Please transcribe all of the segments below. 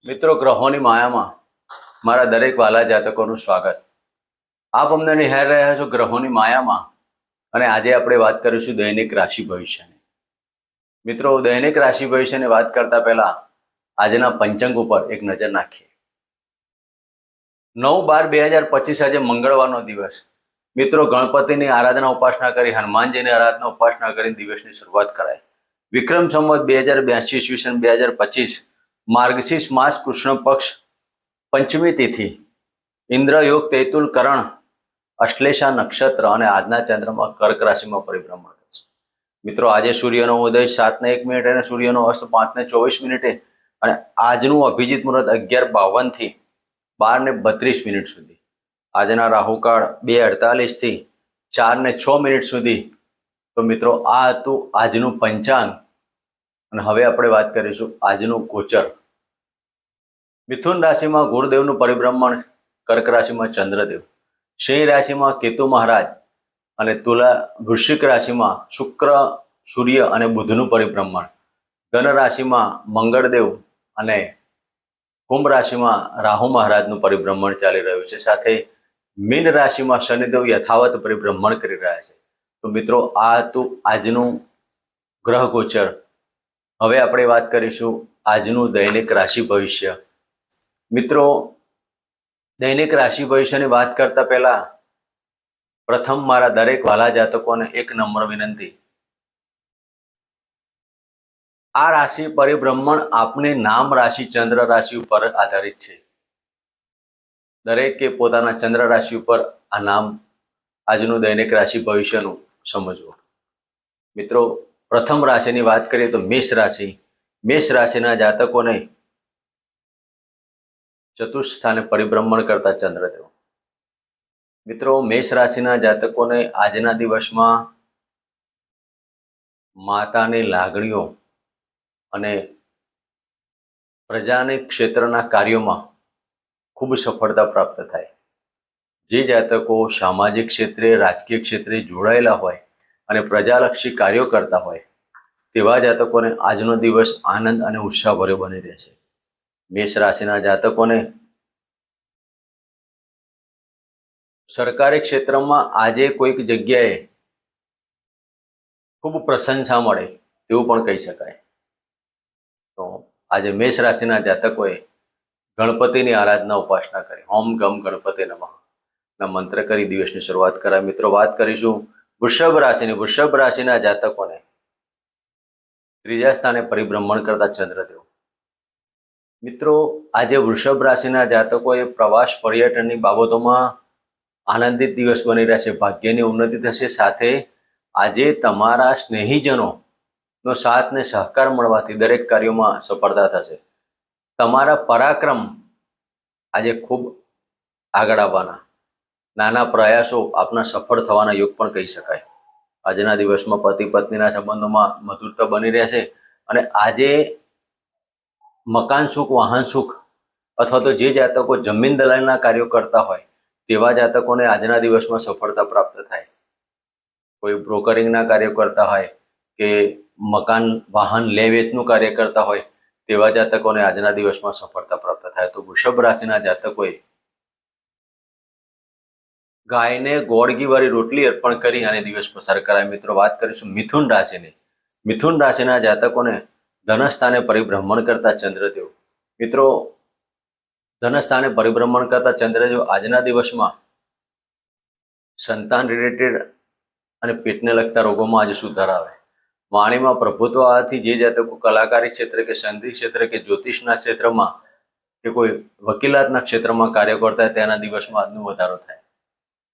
મિત્રો, ગ્રહોની માયામાં મારા દરેક વાલા જાતકોનું સ્વાગત. આપ અમને નિહાળી રહ્યા છો ગ્રહોની માયામાં, અને આજે આપણે વાત કરીશું દૈનિક રાશિ ભવિષ્યની. મિત્રો, દૈનિક રાશિ ભવિષ્યની વાત કરતા પહેલા આજના પંચાંગ ઉપર એક નજર નાખીએ. 9/12/2025 આજે મંગળવારનો દિવસ. મિત્રો, ગણપતિની આરાધના ઉપાસના કરી, હનુમાનજીની આરાધના ઉપાસના કરીને દિવસની શરૂઆત કરાય. વિક્રમ સંવત 2082 ઈસવીસન 2025 માર્ગશીર્ષ માસ કૃષ્ણ પક્ષ પંચમી તિથિ, ઇન્દ્ર યોગ તૈતુલ કરણ અશ્લેષા નક્ષત્ર, અને આજના ચંદ્રમાં કર્ક રાશિમાં પરિભ્રમણ કરશે. મિત્રો, આજે સૂર્યનો ઉદય 7:01 અને સૂર્યનો અસ્ત 5:24 અને આજનું અભિજીત મુહૂર્ત 11:52 થી 12:32 સુધી. આજના રાહુકાળ 2:48 થી 4:06 સુધી. તો મિત્રો, આ હતું આજનું પંચાંગ, અને હવે આપણે વાત કરીશું આજનું ગોચર. મિથુન રાશિમાં ગુરુદેવનું પરિભ્રમણ, કર્ક રાશિમાં ચંદ્રદેવ, સિંહ રાશિમાં કેતુ મહારાજ, અને વૃશ્ચિક રાશિમાં શુક્ર, સૂર્ય અને બુધનું પરિભ્રમણ, ધન રાશિમાં મંગળદેવ અને કુંભ રાશિમાં રાહુ મહારાજનું પરિભ્રમણ ચાલી રહ્યું છે. સાથે મીન રાશિમાં શનિદેવ યથાવત પરિભ્રમણ કરી રહ્યા છે. તો મિત્રો, આ હતું આજનું ગ્રહ ગોચર. હવે આપણે વાત કરીશું આજનું દૈનિક રાશિ ભવિષ્ય. મિત્રો, દૈનિક રાશિ ભવિષ્યની વાત કરતા પહેલા પ્રથમ મારા દરેક વાલા જાતકોને એક નમ્ર વિનંતી. આ રાશિ પરિભ્રમણ આપની નામ રાશિ ચંદ્ર રાશિ ઉપર આધારિત છે. દરેકે પોતાના ચંદ્ર રાશિ ઉપર આ નામ આજનું દૈનિક રાશિ ભવિષ્યનું સમજવું. મિત્રો, પ્રથમ રાશિની વાત કરીએ તો મેષ રાશિ. મેષ રાશિના જાતકોને ચતુર્થ સ્થાને પરિભ્રમણ કરતા ચંદ્રદેવ. મિત્રો, મેષ રાશિના જાતકોને આજના દિવસમાં માતાની લાગણીઓ અને પ્રજાની ક્ષેત્રના કાર્યોમાં ખૂબ સફળતા પ્રાપ્ત થાય. જે જાતકો સામાજિક ક્ષેત્રે, રાજકીય ક્ષેત્રે જોડાયેલા હોય અને પ્રજાલક્ષી કાર્યો કરતા હોય તેવા જાતકોને આજનો દિવસ આનંદ અને ઉત્સાહભર્યો બની રહેશે. મેષ રાશિના જાતકોને સરકારી ક્ષેત્રમાં આજે કોઈક જગ્યાએ ખૂબ પ્રશંસા મળે તેવું પણ કહી શકાય. તો આજે મેષ રાશિના જાતકોએ ગણપતિની આરાધના ઉપાસના કરી, ઓમ ગમ ગણપતિ નમઃ ના મંત્ર કરી દિવસની શરૂઆત કરાય. મિત્રો, વાત કરીશું વૃષભ રાશિની. વૃષભ રાશિના જાતકોને ત્રીજા સ્થાને પરિભ્રમણ કરતા ચંદ્રદેવ. મિત્રો, આજે વૃષભ રાશિના જાતકોએ પ્રવાસ પર્યટનની બાબતોમાં આનંદિત દિવસ બની રહેશે. ભાગ્યની ઉન્નતિ થશે. સાથે આજે તમારા સ્નેહીજનોનો સાથ ને સહકાર મળવાથી દરેક કાર્યોમાં સફળતા થશે. તમારા પરાક્રમ આજે ખૂબ આગળ આવવાના, નાના પ્રયાસો આપના સફળ થવાના યોગ પણ કહી શકાય. આજના દિવસમાં પતિ પત્નીના સંબંધોમાં મધુરતા બની રહેશે, અને આજે મકાન સુખ, વાહન સુખ, અથવા તો જે જાતકો જમીન દલાલના કાર્યો કરતા હોય તેવા જાતકોને આજના દિવસમાં સફળતા પ્રાપ્ત થાય. કોઈ બ્રોકરિંગના કાર્યો કરતા હોય કે મકાન વાહન લે વેચનું કાર્ય કરતા હોય તેવા જાતકોને આજના દિવસમાં સફળતા પ્રાપ્ત થાય. તો વૃષભ રાશિના જાતકોએ ગાયને ગોળગી વાળી રોટલી અર્પણ કરી અને દિવસ પસાર કરાય. મિત્રો, વાત કરીશું મિથુન રાશિની. મિથુન રાશિના જાતકોને ધનસ્થાને પરિભ્રમણ કરતા ચંદ્રદેવ. મિત્રો, ધનસ્થાને પરિભ્રમણ કરતા ચંદ્રદેવ આજના દિવસમાં સંતાન રિલેટેડ અને પેટને લગતા રોગોમાં આજે સુધાર આવે. વાણીમાં પ્રભુત્વ આવવાથી જે જાતકો કલાકારી ક્ષેત્રે કે સંગીત ક્ષેત્રે કે જ્યોતિષના ક્ષેત્રમાં કે કોઈ વકીલાતના ક્ષેત્રમાં કાર્ય કરતા હોય તેના દિવસમાં આજનો વધારો થાય.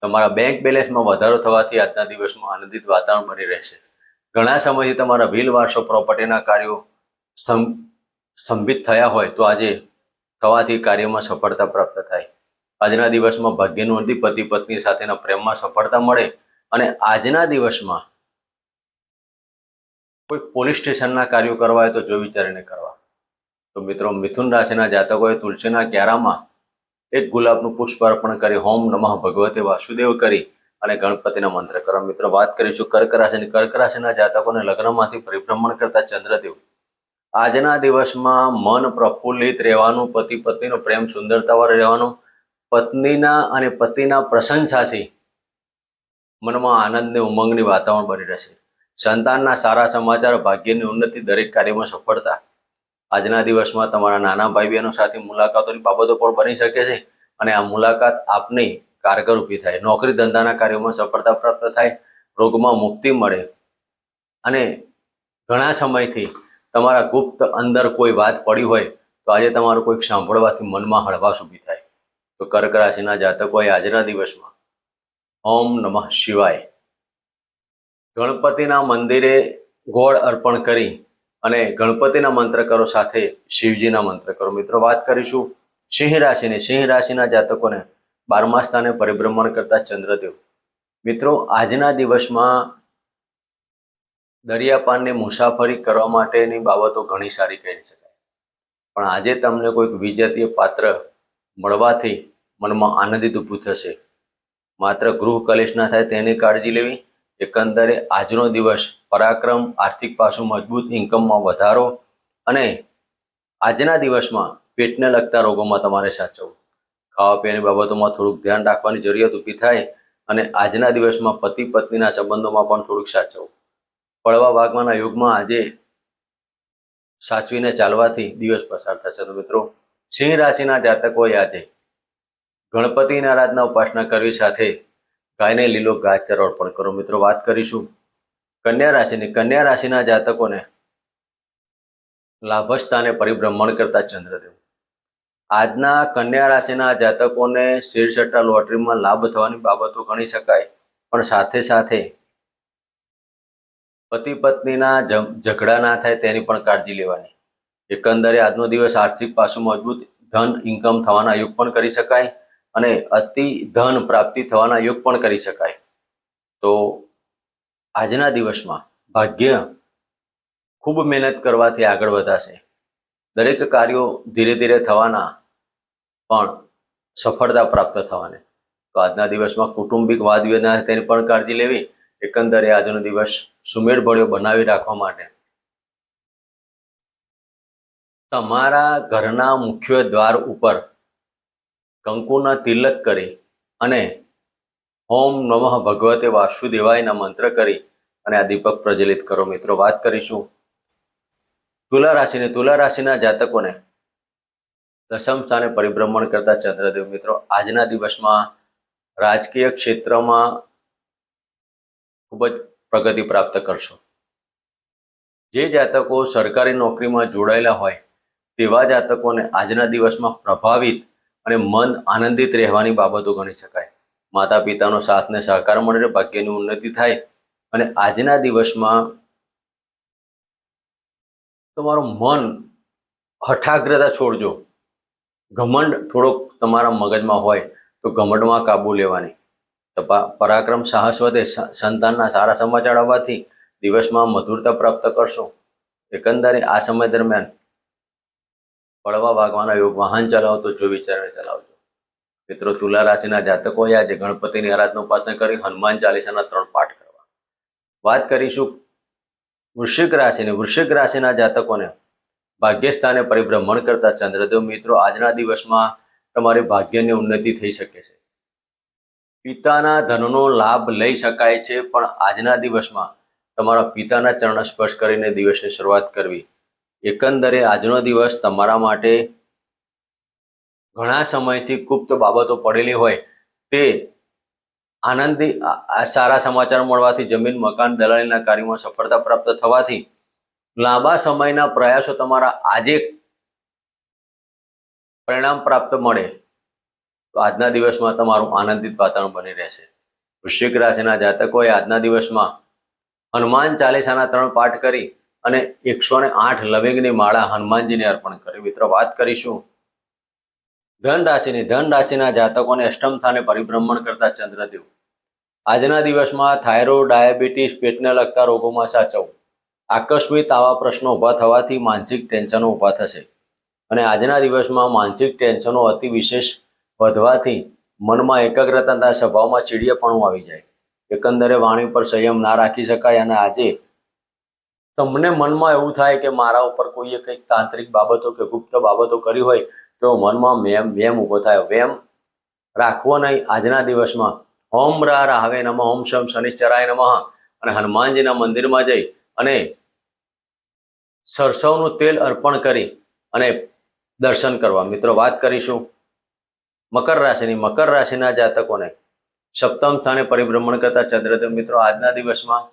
તમારા બેંક બેલેન્સમાં વધારો થવાથી આજના દિવસમાં આનંદિત વાતાવરણ બની રહેશે. ઘણા સમયથી તમારા વ્હીલ વારસો પ્રોપર્ટીના કાર્યો સ્તંભિત થયા હોય તો આજે થવાથી કાર્યમાં સફળતા પ્રાપ્ત થાય. આજના દિવસમાં ભાગ્યનું ઉન્નતિ, પતિ પત્ની સાથેના પ્રેમમાં સફળતા મળે, અને આજના દિવસમાં કોઈ પોલીસ સ્ટેશનના કાર્યો કરવા હોય તો જો વિચારીને કરવા. તો મિત્રો, મિથુન રાશિના જાતકોએ તુલસીના ક્યારામાં એક ગુલાબનું પુષ્પ અર્પણ કરી, ઓમ નમઃ ભગવતે વાસુદેવ કરી અને ગણપતિના મંત્ર કરવા. મિત્રો, વાત કરીશું કર્ક રાશિની. કર્ક રાશિના જાતકોને લગ્નમાંથી પરિભ્રમણ કરતા ચંદ્રદેવ. આજના દિવસમાં મન પ્રફુલ્લિત રહેવાનું, પતિ પત્નીનો પ્રેમ સુંદરતાવાળો રહેવાનું, પત્નીના અને પતિના પ્રશંસાથી મનમાં આનંદ ને ઉમંગની વાતાવરણ બની રહેશે. સંતાનના સારા સમાચાર, ભાગ્યની ઉન્નતિ, દરેક કાર્યમાં સફળતા. આજના દિવસમાં તમારા નાના ભાઈ બહેનો સાથે મુલાકાતોની બાબતો પણ બની શકે છે અને આ મુલાકાત આપની કારગર ઊભી થાય. નોકરી ધંધાના કાર્યોમાં સફળતા પ્રાપ્ત થાય, રોગમાં મુક્તિ મળે અને ઘણા સમયથી તમારા ગુપ્ત અંદર કોઈ વાત પડી હોય તો આજે તમારું કોઈક સાંભળવાથી મનમાં હળવાશ ઊભી થાય. તો કર્ક રાશિના જાતકોએ આજના દિવસમાં ઓમ નમઃ શિવાય ગણપતિના મંદિરે ગોળ અર્પણ કરી અને ગણપતિના મંત્ર કરો, સાથે શિવજીના મંત્ર કરો. મિત્રો, વાત કરીશું સિંહ રાશિની. સિંહ રાશિના જાતકોને 12મા સ્થાને પરિભ્રમણ કરતા ચંદ્રદેવ. મિત્રો, આજના દિવસમાં દરિયાપાનની મુસાફરી કરવા માટેની બાબતો ઘણી સારી કહી શકાય, પણ આજે તમને કોઈક વિજેતીય પાત્ર મળવાથી મનમાં આનંદિત ઊભું થશે. માત્ર ગૃહ કલેશ ના થાય તેની કાળજી લેવી. એકંદરે આજનો દિવસ પરાક્રમ, આર્થિક પાસું મજબૂત, ઇન્કમમાં વધારો અને આજના દિવસમાં પેટને લગતા રોગોમાં તમારે સાચવવું. ખાવા પીવાની બાબતોમાં થોડુંક ધ્યાન રાખવાની જરૂરિયાત ઊભી થાય અને આજના દિવસમાં પતિ પત્નીના સંબંધોમાં પણ થોડુંક સાચવવું. પડવા ભાગવાના યુગમાં આજે સાચવીને ચાલવાથી દિવસ પસાર થશે. તો મિત્રો, સિંહ રાશિના જાતકોએ આજે ગણપતિની આરાધના ઉપાસના કરવી, સાથે ગાયને લીલો ઘાસચારો અર્પણ કરો. મિત્રો, વાત કરીશું કન્યા રાશિની. કન્યા રાશિના જાતકોને લાભ સ્થાને પરિભ્રમણ કરતા ચંદ્રદેવ. આજના કન્યા રાશિના જાતકોને શેરસટ્ટા લોટરીમાં લાભ થવાની બાબતો ગણી શકાય, પણ સાથે સાથે પતિ પત્નીના ઝઘડા ના થાય તેની પણ કાળજી લેવાની. એકંદરે આજનો દિવસ આર્થિક પાસું મજબૂત, ધન ઇન્કમ થવાના યોગ પણ કરી શકાય અને અતિ ધન પ્રાપ્તિ થવાના યોગ પણ કરી શકાય. તો આજના દિવસમાં ભાગ્ય ખૂબ મહેનત કરવાથી આગળ વધાશે. દરેક કાર્યો ધીરે ધીરે થવાના પણ સફળતા પ્રાપ્ત થવાની. તો આજના દિવસમાં કુટુંબિક વાદ વિવાદ તેની પણ કાળજી લેવી. એકંદરે આજનો દિવસ સુમેળભર્યો બનાવી રાખવા માટે તમારા ઘરના મુખ્ય દ્વાર ઉપર કંકુના તિલક કરી અને ઓમ નમઃ ભગવતે વાસુદેવાયના મંત્ર કરી અને આ દીપક પ્રજ્વલિત કરો. મિત્રો, વાત કરીશું તુલા રાશિની. તુલા રાશિના જાતકોને 10મ સ્થાને પરિભ્રમણ કરતા ચંદ્રદેવ. મિત્રો, આજના દિવસમાં રાજકીય ક્ષેત્રમાં ખૂબ જ પ્રગતિ પ્રાપ્ત કરશો. જે જાતકો સરકારી નોકરીમાં જોડાયેલા હોય તેવા જાતકોને આજના દિવસમાં પ્રભાવિત અને મન આનંદિત રહેવાની બાબતો ગણી શકાય. માતા પિતાનો સાથ ને સહકાર મળે, ભાગ્યની ઉન્નતિ થાય અને આજના દિવસમાં તમારું મન હઠાગ્રતા છોડજો. ઘમંડ થોડોક તમારા મગજમાં હોય તો ઘમંડમાં કાબુ લેવાની. પરાક્રમ સાહસ વધે. સંતાનના સારા સમાચાર આવવાથી દિવસમાં મધુરતા પ્રાપ્ત કરશો. એકંદરે આ સમય દરમિયાન પડવા ભાગવાના યોગ. વાહન ચલાવો તો જો વિચારીને ચલાવજો. મિત્રો, તુલા રાશિના જાતકોએ આજે ગણપતિની આરાધના ઉપાસના કરી હનુમાન ચાલીસાના 3 પાઠ કરવા. વાત કરીશું વૃશ્ચિક રાશિની. વૃશ્ચિક રાશિના જાતકોને ભાગ્યસ્થાને પરિભ્રમણ કરતા ચંદ્રદેવ. મિત્રો, આજના દિવસમાં તમારી ભાગ્યની ઉન્નતિ થઈ શકે છે. પિતાના ધનનો લાભ લઈ શકાય છે, પણ આજના દિવસમાં તમારા પિતાના ચરણ સ્પર્શ કરીને દિવસની શરૂઆત કરવી. એકંદરે આજનો દિવસ તમારા માટે ઘણા સમયથી ગુપ્ત બાબતો પડેલી હોય તે આનંદી સારા સમાચાર મળવાથી, જમીન મકાન દલાલીના કાર્યમાં સફળતા પ્રાપ્ત થવાથી, લાંબા સમયના પ્રયાસો તમારા આજે પરિણામ પ્રાપ્ત મળે તો આજના દિવસમાં તમારું આનંદિત વાતાવરણ બની રહેશે. વૃશ્ચિક રાશિના જાતકોએ આજના દિવસમાં હનુમાન ચાલીસાના 3 પાઠ કરી અને 108 લવિંગની માળા હનુમાનજીને અર્પણ કરી. મિત્રો, વાત કરીશું ધન રાશિની. ધન રાશિના જાતકોને 8મ સ્થાને પરિભ્રમણ કરતા ચંદ્રદેવ. આજના દિવસમાં થાઇરોઇડ, ડાયાબિટીસ, પેટને લગતા રોગોમાં સાચવવું. આકસ્મિક આવા પ્રશ્નો ઊભા થવાથી માનસિક ટેન્શનો ઊભા થશે અને આજના દિવસમાં માનસિક ટેન્શનો અતિ વિશેષ વધવાથી મનમાં એકાગ્રતા, સ્વભાવમાં ચીડિયાપણું આવી જાય. એકંદરે વાણી પર સંયમ ના રાખી શકાય અને આજે તમને મનમાં એવું થાય કે મારા ઉપર કોઈએ કંઈક તાંત્રિક બાબતો કે ગુપ્ત બાબતો કરી હોય તો મનમાં વેમ ઊભો થાય. વેમ રાખવો નહીં. આજના દિવસમાં ઓમ રા રાહવે નમઃ, ઓમ શમ શનિશ્ચરાય નમઃ અને હનુમાનજીના મંદિરમાં જઈ અને સરસવનું તેલ અર્પણ કરી અને દર્શન કરવા. મિત્રો, વાત કરીશું મકર રાશિની. મકર રાશિના જાતકોને સપ્તમ સ્થાને પરિભ્રમણ કરતા ચંદ્રદેવ. મિત્રો, આજના દિવસમાં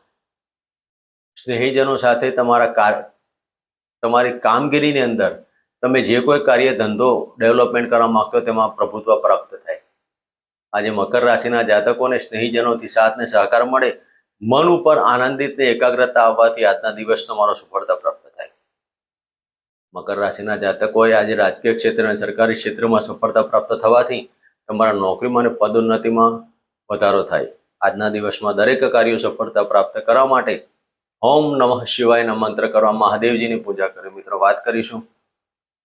સ્નેહીજનો સાથે તમારી કામગીરીની અંદર તમે જે કોઈ કાર્ય ધંધો ડેવલપમેન્ટ કરવા માંગતો તેમાં પ્રભુત્વ પ્રાપ્ત થાય. આજે મકર રાશિના જાતકોને સ્નેહીજનોથી સાથ ને સહકાર મળે. મન ઉપર આનંદિત ને એકાગ્રતા આવવાથી આજના દિવસ તમારો સફળતા પ્રાપ્ત થાય. મકર રાશિના જાતકોએ આજે રાજકીય ક્ષેત્ર અને સરકારી ક્ષેત્રમાં સફળતા પ્રાપ્ત થવાથી તમારા નોકરીમાં અને પદોન્નતિમાં વધારો થાય. આજના દિવસમાં દરેક કાર્યો સફળતા પ્રાપ્ત કરવા માટે ઓમ નમઃ શિવાયના મંત્ર કરવા, મહાદેવજીની પૂજા કરી. મિત્રો, વાત કરીશું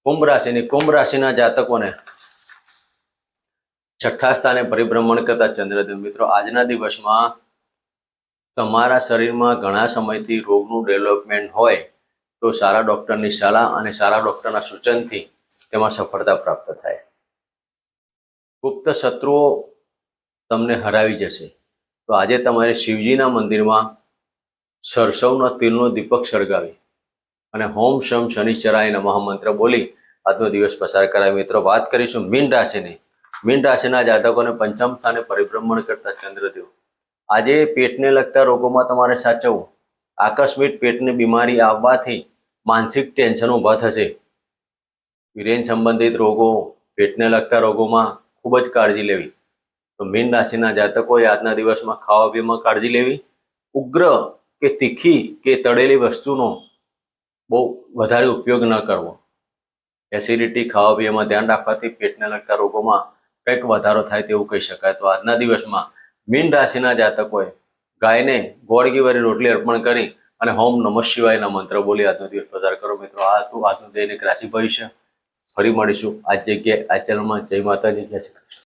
કુંભ રાશિની. કુંભ રાશિના જાતકોને છઠ્ઠા સ્થાને પરિભ્રમણ કરતા ચંદ્રદેવ. મિત્રો, આજના દિવસમાં તમારા શરીરમાં ઘણા સમયથી રોગનું ડેવલપમેન્ટ હોય તો સારા ડૉક્ટરની સલાહ અને સારા ડૉક્ટરના સૂચનથી તેમાં સફળતા પ્રાપ્ત થાય. ગુપ્ત શત્રુઓ તમને હરાવી જશે. તો આજે તમારે શિવજીના મંદિરમાં સરસવના તેલનો દીપક સળગાવી અને ઓમ શમ શનિશ્ચરાય નમઃ મંત્ર બોલી આજનો દિવસ પસાર કરાય. મિત્રો, વાત કરીશું મીન રાશિની. મીન રાશિના જાતકોને પંચમ સ્થાને પરિભ્રમણ કરતા ચંદ્રદેવ. આજે પેટને લગતા રોગોમાં તમારે સાચવવું. આકસ્મિક પેટની બીમારી આવવાથી માનસિક ટેન્શન ઊભા થશે. વિરેન સંબંધિત રોગો, પેટને લગતા રોગોમાં ખૂબ જ કાળજી લેવી. તો મીન રાશિના જાતકોએ આજના દિવસમાં ખાવા પીવામાં કાળજી લેવી. ઉગ્ર કે તીખી કે તળેલી વસ્તુનો બહુ વધારે ઉપયોગ ન કરવો. એસિડિટી, ખાવા પીવામાં ધ્યાન રાખવાથી પેટને લગતા રોગોમાં કંઈક વધારો થાય તેવું કહી શકાય. તો આજના દિવસમાં મીન રાશિના જાતકોએ ગાયને ગોળ ઘી વાળી રોટલી અર્પણ કરી અને ઓમ નમઃ શિવાયના મંત્ર બોલી આજનો દિવસ પસાર કરો. મિત્રો, આ હતું આજનું દૈનિક રાશિ ભવિષ્ય. ફરી મળીશું આ જ જગ્યાએ, આ ચેનલમાં. જય માતાજી, જય શ્રી કૃષ્ણ.